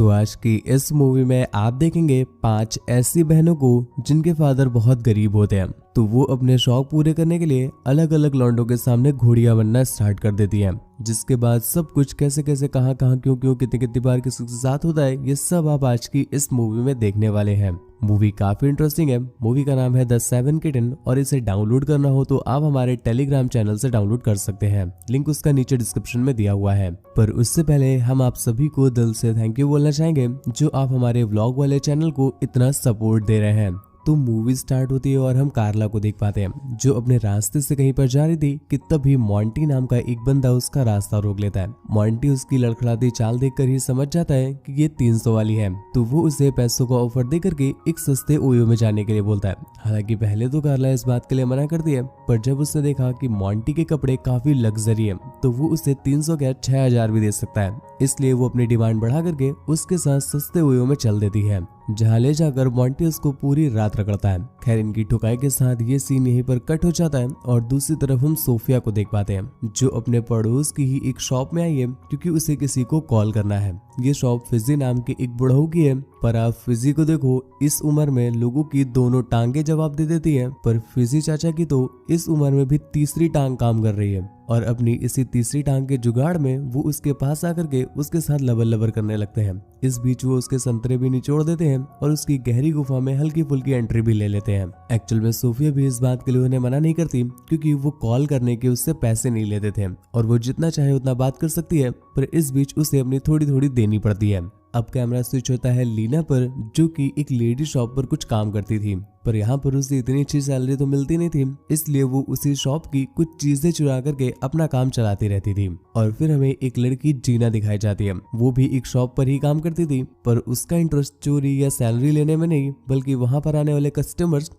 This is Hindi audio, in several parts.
तो आज की इस मूवी में आप देखेंगे 5 ऐसी बहनों को जिनके फादर बहुत गरीब होते हैं, तो वो अपने शौक पूरे करने के लिए अलग अलग लौंडों के सामने घोड़ियां बनना स्टार्ट कर देती हैं। जिसके बाद सब कुछ कैसे कैसे कहां कहां क्यों क्यों कितनी कितनी बार किसी के साथ होता है, ये सब आप आज की इस मूवी में देखने वाले हैं। मूवी काफी इंटरेस्टिंग है। मूवी का नाम है द सेवन किटन और इसे डाउनलोड करना हो तो आप हमारे टेलीग्राम चैनल से डाउनलोड कर सकते हैं। लिंक उसका नीचे डिस्क्रिप्शन में दिया हुआ है। पर उससे पहले हम आप सभी को दिल से थैंक यू बोलना चाहेंगे जो आप हमारे व्लॉग वाले चैनल को इतना सपोर्ट दे रहे हैं। तो मूवी स्टार्ट होती है और हम कार्ला को देख पाते हैं जो अपने रास्ते से कहीं पर जा रही थी कि तभी मॉन्टी नाम का एक बंदा उसका रास्ता रोक लेता है। मॉन्टी उसकी लड़खड़ाती चाल देखकर ही समझ जाता है कि ये 300 वाली है, तो वो उसे पैसों का ऑफर दे करके एक सस्ते ओयो में जाने के लिए बोलता है। हालांकि पहले तो कार्ला इस बात के लिए मना करती है, पर जब उसने देखा कि मॉन्टी के कपड़े काफी लग्जरी है तो वो उसे 300 क्या 6000 भी दे सकता है, इसलिए वो अपनी डिमांड बढ़ा करके उसके साथ सस्ते ओयो में चल देती है, जहाँ ले जाकर मॉन्टी उसको पूरी रात रगड़ता है। खैर इनकी ठुकाई के साथ ये सीन यहीं पर कट हो जाता है और दूसरी तरफ हम सोफिया को देख पाते हैं जो अपने पड़ोस की ही एक शॉप में आई है क्योंकि उसे किसी को कॉल करना है। ये शॉप फिजी नाम के एक बुढ़ऊ की है, पर आप फिजी को देखो, इस उम्र में लोगों की दोनों टांगे जवाब दे देती है, पर फिजी चाचा की तो इस उम्र में भी तीसरी टांग काम कर रही है और अपनी इसी तीसरी टांग के जुगाड़ में वो उसके पास आकर के उसके साथ लबर लबर करने लगते हैं। इस बीच वो उसके संतरे भी निचोड़ देते हैं और उसकी गहरी गुफा में हल्की फुल्की एंट्री भी ले लेते हैं। एक्चुअल में सोफिया भी इस बात के लिए उन्हें मना नहीं करती क्योंकि वो कॉल करने के उससे पैसे नहीं लेते थे और वो जितना चाहे उतना बात कर सकती है, पर इस बीच उसे अपनी थोड़ी थोड़ी देनी पड़ती है। अब कैमरा स्विच होता है लीना पर जो कि एक लेडी शॉप पर कुछ काम करती थी, पर यहाँ पर उसे इतनी अच्छी सैलरी तो मिलती नहीं थी, इसलिए वो उसी शॉप की कुछ चीजें चुरा करके अपना काम चलाती रहती थी। और फिर हमें एक लड़की जीना दिखाई जाती है। वो भी एक शॉप पर ही काम करती थी, पर उसका इंटरेस्ट चोरी या सैलरी लेने में नहीं बल्कि वहां पर आने वाले कस्टमर्स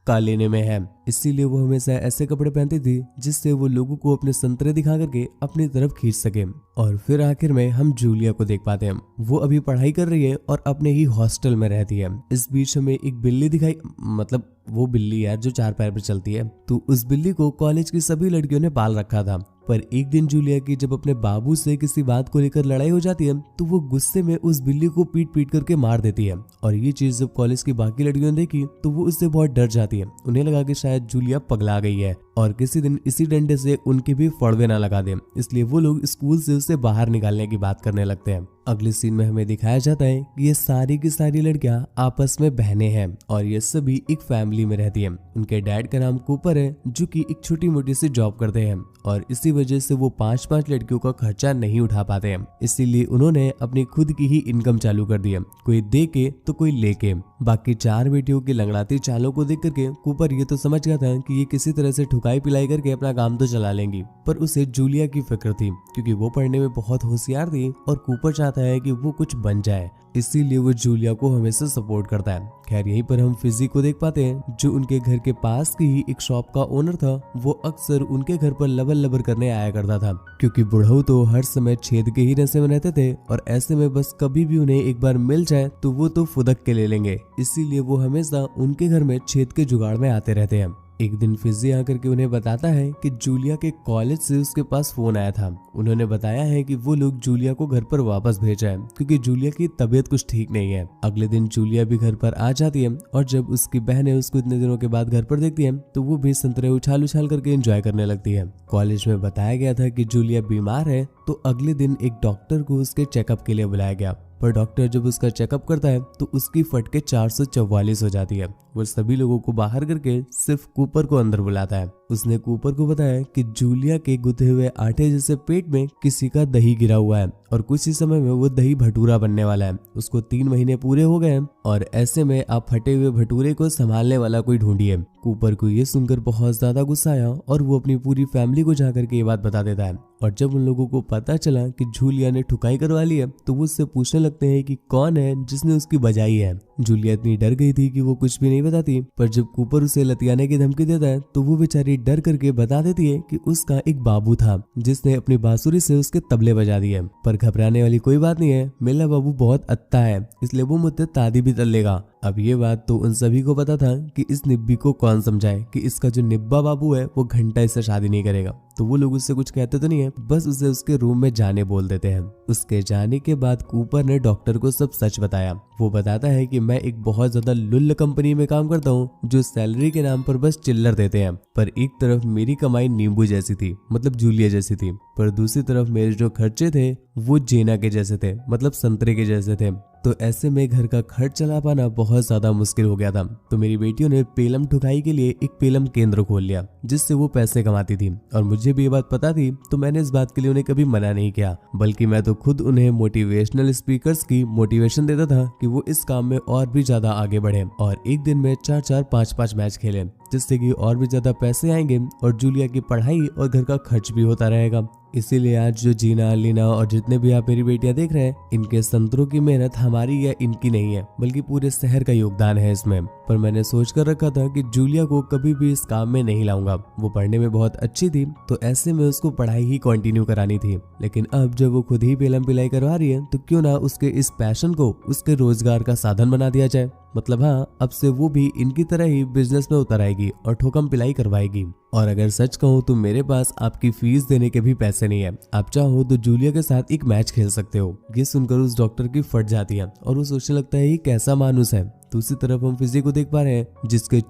का लेने में है, इसीलिए वो हमेशा ऐसे कपड़े पहनती थी जिससे वो लोगों को अपने संतरे दिखा करके अपनी तरफ खींच सके। और फिर आखिर में हम जूलिया को देख पाते हैं। वो अभी पढ़ाई कर रही है और अपने ही हॉस्टल में रहती है। इस बीच हमें एक बिल्ली दिखाई, मतलब वो बिल्ली यार जो 4 पैर पर चलती है, तो उस बिल्ली को कॉलेज की सभी लड़कियों ने पाल रखा था। पर एक दिन जूलिया की जब अपने बाबू से किसी बात को लेकर लड़ाई हो जाती है तो वो गुस्से में उस बिल्ली को पीट पीट करके मार देती है। और ये चीज जब कॉलेज की बाकी लड़कियों ने देखी तो वो उससे बहुत डर जाती है। उन्हें लगा कि शायद जूलिया पगला गई है और किसी दिन इसी डंडे से उनके भी फड़वे ना लगा दे, इसलिए वो लोग स्कूल से उसे बाहर निकालने की बात करने लगते हैं। अगले सीन में हमें दिखाया जाता है कि ये सारी की सारी लड़कियां आपस में बहनें हैं और ये सभी एक फैमिली में रहती हैं। उनके डैड का नाम कूपर है जो कि एक छोटी मोटी सी जॉब करते हैं और इसी वजह से वो 5-5 लड़कियों का खर्चा नहीं उठा पाते हैं, इसीलिए उन्होंने अपनी खुद की ही इनकम चालू कर दी है, कोई दे के तो कोई लेके। बाकी 4 बेटियों की लंगड़ाती चालों को देख करके कूपर ये तो समझ गया था कि ये किसी तरह से ठुकाई पिलाई करके अपना काम तो चला लेंगी, पर उसे जूलिया की फिक्र थी क्योंकि वो पढ़ने में बहुत होशियार थी और कूपर चाहता है कि वो कुछ बन जाए, इसीलिए वो जूलिया को हमेशा सपोर्ट करता है। खैर यहीं पर हम फिजी को देख पाते हैं जो उनके घर के पास की ही एक शॉप का ओनर था। वो अक्सर उनके घर पर लबर लबर करने आया करता था क्योंकि बुढ़ऊ तो हर समय छेद के ही नशे में रहते थे और ऐसे में बस कभी भी उन्हें एक बार मिल जाए तो वो तो फुदक के ले लेंगे, इसीलिए वो हमेशा उनके घर में छेद के जुगाड़ में आते रहते हैं। एक दिन फिजी आकर के उन्हें बताता है कि जूलिया के कॉलेज से उसके पास फोन आया था। उन्होंने बताया है कि वो लोग जूलिया को घर पर वापस भेजा है क्योंकि जूलिया की तबीयत कुछ ठीक नहीं है। अगले दिन जूलिया भी घर पर आ जाती है और जब उसकी बहनें उसको इतने दिनों के बाद घर पर देखती है तो वो भी संतरे उछाल उछाल करके एंजॉय करने लगती है। कॉलेज में बताया गया था कि जूलिया बीमार है, तो अगले दिन एक डॉक्टर को उसके चेकअप के लिए बुलाया गया, पर डॉक्टर जब उसका चेकअप करता है तो उसकी फटके 444 हो जाती है। वो सभी लोगों को बाहर करके सिर्फ कूपर को अंदर बुलाता है। उसने कूपर को बताया कि जूलिया के गुथे हुए आटे जैसे पेट में किसी का दही गिरा हुआ है और कुछ ही समय में वो दही भटूरा बनने वाला है। उसको 3 महीने पूरे हो गए हैं और ऐसे में आप फटे हुए भटूरे को संभालने वाला कोई ढूंढिए। कूपर को ये सुनकर बहुत ज्यादा गुस्सा आया और वो अपनी पूरी फैमिली को जाकर के ये बात बता देता है। और जब उन लोगों को पता चला कि जूलिया ने ठुकाई करवा ली है तो वो उससे पूछने लगते हैं कि कौन है जिसने उसकी बजाई है। जूलिया इतनी डर गई थी कि वो कुछ भी नहीं बताती, पर जब कूपर उसे लतियाने की धमकी देता है तो वो बेचारी डर करके बता देती है कि उसका एक बाबू था जिसने अपनी बांसुरी से उसके तबले बजा दिए। पर घबराने वाली कोई बात नहीं है, मेरा बाबू बहुत अच्छा है इसलिए वो मुझसे तादी भी तल लेगा। अब ये बात तो उन सभी को पता था कि इस निब्बी को कौन समझाए कि इसका जो निब्बा बाबू है वो घंटा इससे शादी नहीं करेगा। तो वो लोग उससे कुछ कहते तो नहीं है, बस उसे उसके रूम में जाने बोल देते हैं। उसके जाने के बाद कूपर ने डॉक्टर को सब सच बताया। वो बताता है कि मैं एक बहुत ज्यादा लुल्ल कंपनी में काम करता हूँ जो सैलरी के नाम पर बस चिल्लर देते हैं, पर एक तरफ मेरी कमाई नींबू जैसी थी, मतलब जूलिया जैसी थी, पर दूसरी तरफ मेरे जो खर्चे थे वो जेना के जैसे थे, मतलब संतरे के जैसे थे। तो ऐसे में घर का खर्च चला पाना बहुत ज्यादा मुश्किल हो गया था। तो मेरी बेटियों ने पेलम ठुकाई के लिए एक पेलम केंद्र खोल लिया जिससे वो पैसे कमाती थी, और मुझे भी ये बात पता थी, तो मैंने इस बात के लिए उन्हें कभी मना नहीं किया, बल्कि मैं तो खुद उन्हें मोटिवेशनल स्पीकर्स की मोटिवेशन देता था कि वो इस काम में और भी ज्यादा आगे बढ़े और एक दिन में 4-4, 5-5 मैच खेलें, जिससे कि और भी ज्यादा पैसे आएंगे और जूलिया की पढ़ाई और घर का खर्च भी होता रहेगा। इसीलिए आज जो जीना, लीना और जितने भी आप मेरी बेटियां देख रहे हैं, इनके संतरों की मेहनत हमारी या इनकी नहीं है, बल्कि पूरे शहर का योगदान है इसमें। पर मैंने सोच कर रखा था कि जूलिया को कभी भी इस काम में नहीं लाऊंगा। वो पढ़ने में बहुत अच्छी थी, तो ऐसे में उसको पढ़ाई ही कंटिन्यू करानी थी। लेकिन अब जब वो खुद ही पेलम पिलाई करवा रही है, तो क्यों ना उसके इस पैशन को उसके रोजगार का साधन बना दिया जाए। मतलब हाँ, अब से वो भी इनकी तरह ही बिजनेस में उतर आएगी और ठोकम पिलाई करवाएगी। और अगर सच कहूँ तो मेरे पास आपकी फीस देने के भी पैसे नहीं है। आप चाहो तो जूलिया के साथ एक मैच खेल सकते हो। ये सुनकर उस डॉक्टर की फट जाती है और वो सोचने लगता है ये कैसा मानुस है। दूसरी तरफ हम फिजी को देख पा रहे हैं जिसके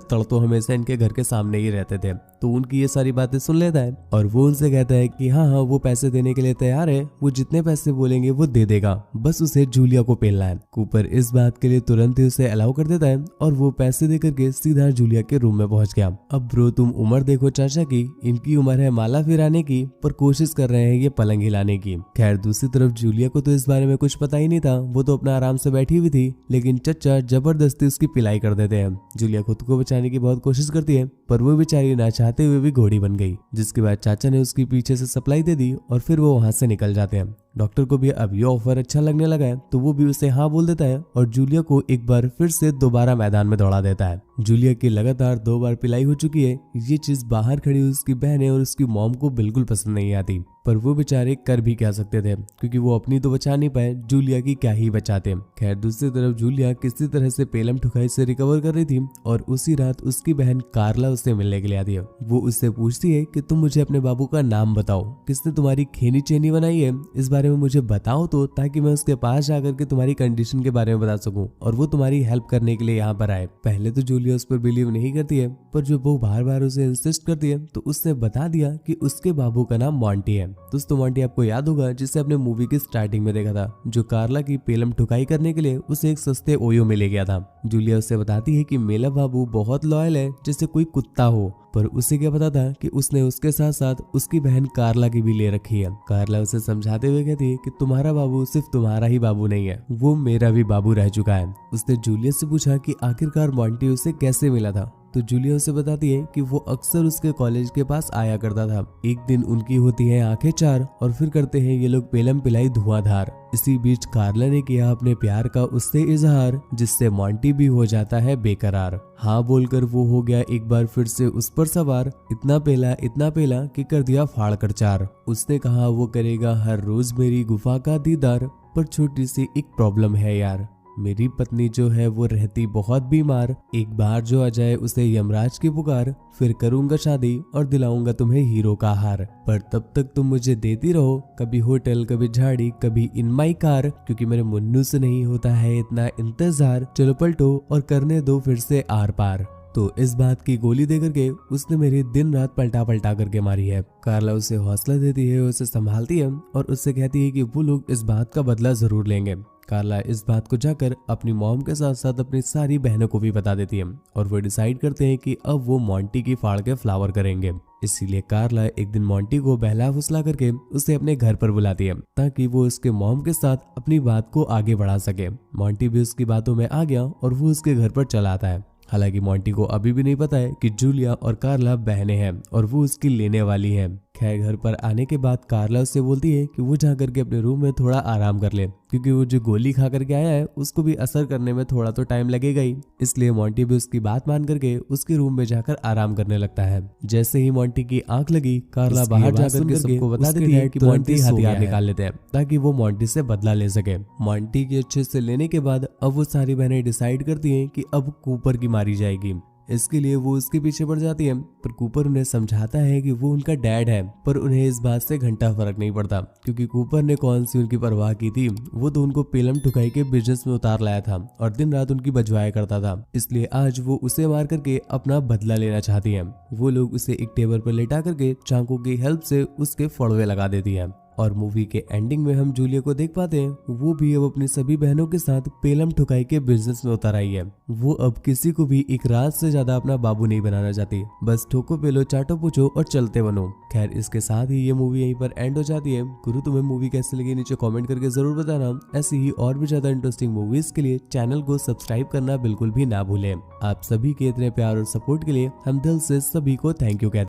तड़ तो हमेशा इनके घर के सामने ही रहते थे। तो उनकी ये सारी बातें सुन लेता है और वो उनसे कहता है कि हाँ वो पैसे देने के लिए तैयार है, वो जितने पैसे बोलेंगे वो दे देगा, बस उसे जूलिया को पेलना है। कूपर इस बात के लिए तुरंत ही उसे अलाउ कर देता है और वो पैसे देकर के सीधा जूलिया के रूम में पहुंच गया। अब ब्रो तुम उम्र देखो चाचा की, इनकी उम्र है माला फिराने की, पर कोशिश कर रहे हैं ये पलंग हिलाने की। खैर दूसरी तरफ जूलिया को तो इस बारे में कुछ पता ही नहीं था, वो तो अपना आराम से बैठी हुई थी, लेकिन चचा जबरदस्ती उसकी पिलाई कर देते हैं। जूलिया खुद को बचाने की बहुत कोशिश करती है, पर वो बेचारी ना चाहते हुए भी घोड़ी बन गई, जिसके बाद चाचा ने उसकी पीछे से सप्लाई दे दी और फिर वो वहां से निकल जाते हैं। डॉक्टर को भी अब ये ऑफर अच्छा लगने लगा है, तो वो भी उसे हाँ बोल देता है और जूलिया को एक बार फिर से दोबारा मैदान में दौड़ा देता है। जूलिया की लगातार 2 बार पिलाई हो चुकी है। ये चीज बाहर खड़ी उसकी बहनें और उसकी मॉम को बिल्कुल पसंद नहीं आती, पर वो बेचारे कर भी क्या सकते थे, क्योंकि वो अपनी तो बचा नहीं पाए, जूलिया की क्या ही बचाते। खैर दूसरी तरफ जूलिया किसी तरह से पेलम ठुकाई से रिकवर कर रही थी और उसी रात उसकी बहन कार्ला उससे मिलने के लिए आती है। वो उससे पूछती है कि तुम मुझे अपने बाबू का नाम बताओ, किसने तुम्हारी खेनी चेनी बनाई है, इस बारे में मुझे बताओ तो, ताकि मैं उसके पास जाकर के तुम्हारी कंडीशन के बारे में बता सकूं और वो तुम्हारी हेल्प करने के लिए यहाँ पर आए। पहले तो जूलिया उस पर बिलीव नहीं करती है, पर जब वो बार बार उसे इंसिस्ट करती है तो उसने बता दिया कि उसके बाबू का नाम मॉन्टी है। दोस्तों मॉन्टी आपको याद होगा जिसे आपने मूवी की स्टार्टिंग में देखा था, जो कार्ला की पेलम ठुकाई करने के लिए उसे एक सस्ते ओयो में ले गया था। जूलिया उससे बताती है कि मेरा बाबू बहुत लॉयल है, जैसे कोई कुत्ता हो, पर उसे क्या पता था कि उसने उसके साथ साथ उसकी बहन कार्ला की भी ले रखी है। कार्ला उसे समझाते हुए कहती है कि तुम्हारा बाबू सिर्फ तुम्हारा ही बाबू नहीं है, वो मेरा भी बाबू रह चुका है। उसने जूलिया से पूछा कि आखिरकार मॉन्टी उसे कैसे मिला था, तो जूलिया उसे बताती है कि वो अक्सर उसके कॉलेज के पास आया करता था। एक दिन उनकी होती है आंखें चार और फिर करते हैं ये लोग पेलम पिलाई धुआंधार। इसी बीच कार्ला ने किया अपने प्यार का उससे इजहार, जिससे मॉन्टी भी हो जाता है बेकरार। हाँ बोलकर वो हो गया एक बार फिर से उस पर सवार, इतना पेला कि कर दिया फाड़ कर चार। उसने कहा वो करेगा हर रोज मेरी गुफा का दीदार, पर छोटी सी एक प्रॉब्लम है यार, मेरी पत्नी जो है वो रहती बहुत बीमार, एक बार जो आ जाए उसे यमराज की पुकार, फिर करूंगा शादी और दिलाऊंगा तुम्हें हीरो का हार, पर तब तक तुम मुझे देती रहो, कभी होटल कभी झाड़ी कभी इन माई कार, क्योंकि मेरे मुन्नू से नहीं होता है इतना इंतजार, चलो पलटो और करने दो फिर से आर पार। तो इस बात की गोली दे करके उसने मेरी दिन रात पलटा करके मारी है। कार्ला उसे हौसला देती है, उसे संभालती है और उससे कहती है कि वो लोग इस बात का बदला जरूर लेंगे। कार्ला इस बात को जाकर अपनी मॉम के साथ साथ अपनी सारी बहनों को भी बता देती है और वो डिसाइड करते हैं कि अब वो मॉन्टी की फाड़ के फ्लावर करेंगे। इसीलिए कार्ला एक दिन मॉन्टी को बहला फुसला करके उसे अपने घर पर बुलाती है, ताकि वो उसके मॉम के साथ अपनी बात को आगे बढ़ा सके। मॉन्टी भी उसकी बातों में आ गया और वो उसके घर पर चला आता है। हालांकि मॉन्टी को अभी भी नहीं पता है कि जूलिया और कार्ला बहनें हैं और वो उसकी लेने वाली है। खैर घर पर आने के बाद कार्ला उससे बोलती है कि वो जाकर के अपने रूम में थोड़ा आराम कर ले, क्योंकि वो जो गोली खा करके आया है उसको भी असर करने में थोड़ा तो टाइम लगेगा ही। इसलिए मोंटी भी उसकी बात मान करके उसके रूम में जाकर आराम करने लगता है। जैसे ही मोंटी की आंख लगी, कार्ला बाहर जाकर के सबको बता देती है कि मोंटी हथियार निकाल लेते हैं ताकि वो मोंटी से बदला ले सके। मोंटी की अच्छे से लेने के बाद अब वो सारी बहनें डिसाइड करती हैं कि अब कूपर की मारी जाएगी। इसके लिए वो उसके पीछे पड़ जाती है, पर कूपर उन्हें समझाता है कि वो उनका डैड है। पर उन्हें इस बात से घंटा फर्क नहीं पड़ता, क्योंकि कूपर ने कौन सी उनकी परवाह की थी। वो तो उनको पेलम ठुकाई के बिजनेस में उतार लाया था और दिन रात उनकी बजवाया करता था। इसलिए आज वो उसे मार करके अपना बदला लेना चाहती है। वो लोग उसे एक टेबल पर लेटा करके चाकू की हेल्प से उसके फड़वे लगा देती है। और मूवी के एंडिंग में हम जूलिया को देख पाते हैं, वो भी अब अपनी सभी बहनों के साथ पेलम ठुकाई के बिजनेस में उतर आई है। वो अब किसी को भी एक रात से ज्यादा अपना बाबू नहीं बनाना चाहती, बस ठोको पेलो चाटो पूछो और चलते बनो। खैर इसके साथ ही ये मूवी यहीं पर एंड हो जाती है। गुरु तुम्हें मूवी कैसी लगी नीचे कमेंट करके जरूर बताना। ऐसी ही और भी ज्यादा इंटरेस्टिंग मूवीज के लिए चैनल को सब्सक्राइब करना बिल्कुल भी ना भूलें। आप सभी के इतने प्यार और सपोर्ट के लिए हम दिल से सभी को थैंक यू कहते हैं।